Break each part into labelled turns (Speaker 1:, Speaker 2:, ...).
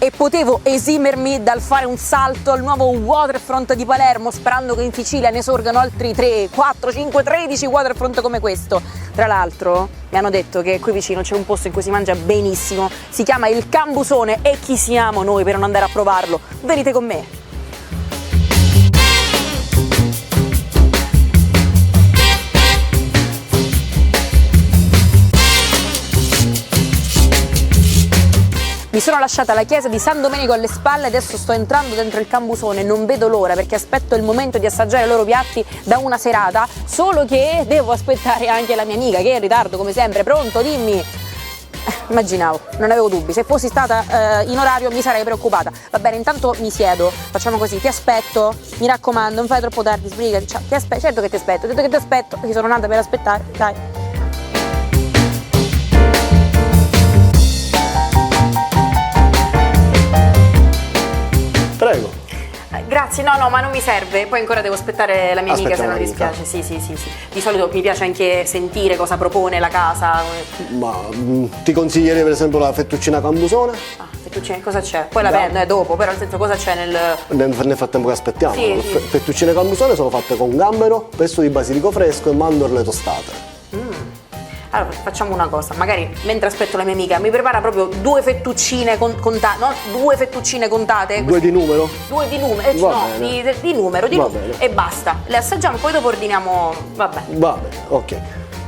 Speaker 1: e potevo esimermi dal fare un salto al nuovo waterfront di Palermo, sperando che in Sicilia ne sorgano altri 3, 4, 5, 13 waterfront come questo. Tra l'altro mi hanno detto che qui vicino c'è un posto in cui si mangia benissimo, si chiama il Cambusone, e chi siamo noi per non andare a provarlo? Venite con me! Mi sono lasciata la chiesa di San Domenico alle spalle e adesso sto entrando dentro il Cambusone, non vedo l'ora perché aspetto il momento di assaggiare i loro piatti da una serata, solo che devo aspettare anche la mia amica che è in ritardo come sempre. Pronto? Dimmi! Immaginavo, non avevo dubbi, se fossi stata in orario mi sarei preoccupata. Va bene, intanto mi siedo, facciamo così, ti aspetto, mi raccomando, non fai troppo tardi, sbrigati, ti aspetto, certo che ti aspetto, ho detto che ti aspetto, ci sono nata per aspettare, dai.
Speaker 2: Prego.
Speaker 1: Grazie, no, ma non mi serve, poi ancora devo aspettare la mia amica, se non dispiace. Sì. Di solito mi piace anche sentire cosa propone la casa.
Speaker 2: Ma ti consiglierei per esempio la fettuccina cambusone?
Speaker 1: Ah, fettuccine, cosa c'è? Poi la prendo dopo, però nel senso cosa c'è
Speaker 2: Nel frattempo che aspettiamo.
Speaker 1: Sì.
Speaker 2: Fettuccine cambusone sono fatte con gambero, pesto di basilico fresco e mandorle tostate.
Speaker 1: Allora facciamo una cosa, magari mentre aspetto la mia amica mi prepara proprio 2 fettuccine contate, no? 2 fettuccine contate.
Speaker 2: 2 di numero?
Speaker 1: 2 di numero, di numero, e basta. Le assaggiamo, poi dopo ordiniamo, vabbè.
Speaker 2: Va bene, ok.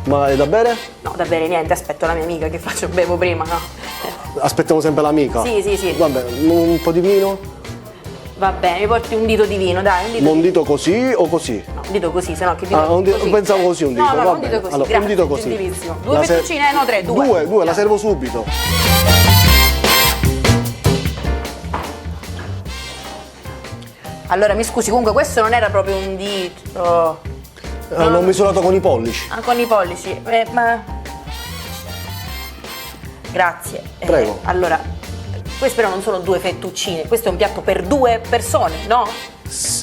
Speaker 2: Ma è da bere?
Speaker 1: No, da bere niente, aspetto la mia amica, che faccio, bevo prima, no?
Speaker 2: Aspettiamo sempre l'amica?
Speaker 1: Sì.
Speaker 2: Va bene, un po' di vino?
Speaker 1: Va bene, mi porti un dito di vino, dai.
Speaker 2: Un dito così o così?
Speaker 1: No, un dito così, sennò che dito così.
Speaker 2: Pensavo così un dito.
Speaker 1: No,
Speaker 2: va
Speaker 1: un
Speaker 2: bene.
Speaker 1: dito così,
Speaker 2: allora,
Speaker 1: grazie,
Speaker 2: un dito così.
Speaker 1: gentilissimo. 2 fettuccine, no 3, 2.
Speaker 2: 2, la servo subito.
Speaker 1: Allora, mi scusi, comunque questo non era proprio un dito.
Speaker 2: L'ho misurato con i pollici.
Speaker 1: Ah, con i pollici, ma... Grazie.
Speaker 2: Prego.
Speaker 1: Allora, queste però non sono 2 fettuccine, questo è un piatto per 2 persone, no?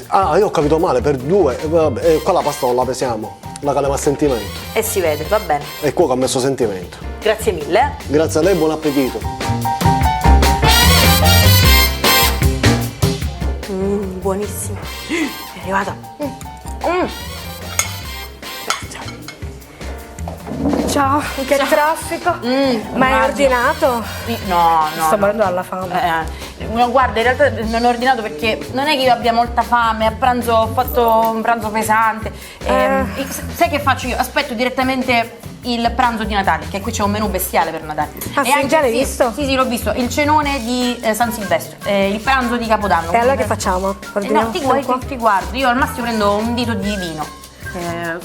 Speaker 2: Ah, io ho capito male, per 2. Vabbè, qua la pasta non la pesiamo, la caliamo a sentimento.
Speaker 1: E si vede, va bene.
Speaker 2: E qua che ho messo sentimento.
Speaker 1: Grazie mille.
Speaker 2: Grazie a lei, buon appetito.
Speaker 1: Buonissimo. È arrivata.
Speaker 3: Ciao, che traffico! Ma hai ordinato?
Speaker 1: No.
Speaker 3: Sto morendo dalla fame.
Speaker 1: No, guarda, in realtà non ho ordinato perché non è che io abbia molta fame, a pranzo ho fatto un pranzo pesante. Sai che faccio io? Aspetto direttamente il pranzo di Natale, che qui c'è un menù bestiale per Natale.
Speaker 3: Ah, sì, già l'hai visto?
Speaker 1: Sì, l'ho visto. Il cenone di San Silvestro, il pranzo di Capodanno.
Speaker 3: E allora che facciamo? Ordiniamo?
Speaker 1: No, ti guardo, io al massimo prendo un dito di vino.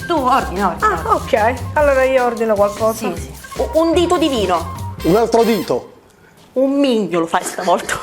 Speaker 1: Tu ordini.
Speaker 3: Ah, ok. Allora io ordino qualcosa.
Speaker 1: Sì. Un dito di vino.
Speaker 2: Un altro dito.
Speaker 1: Un mignolo fai stavolta.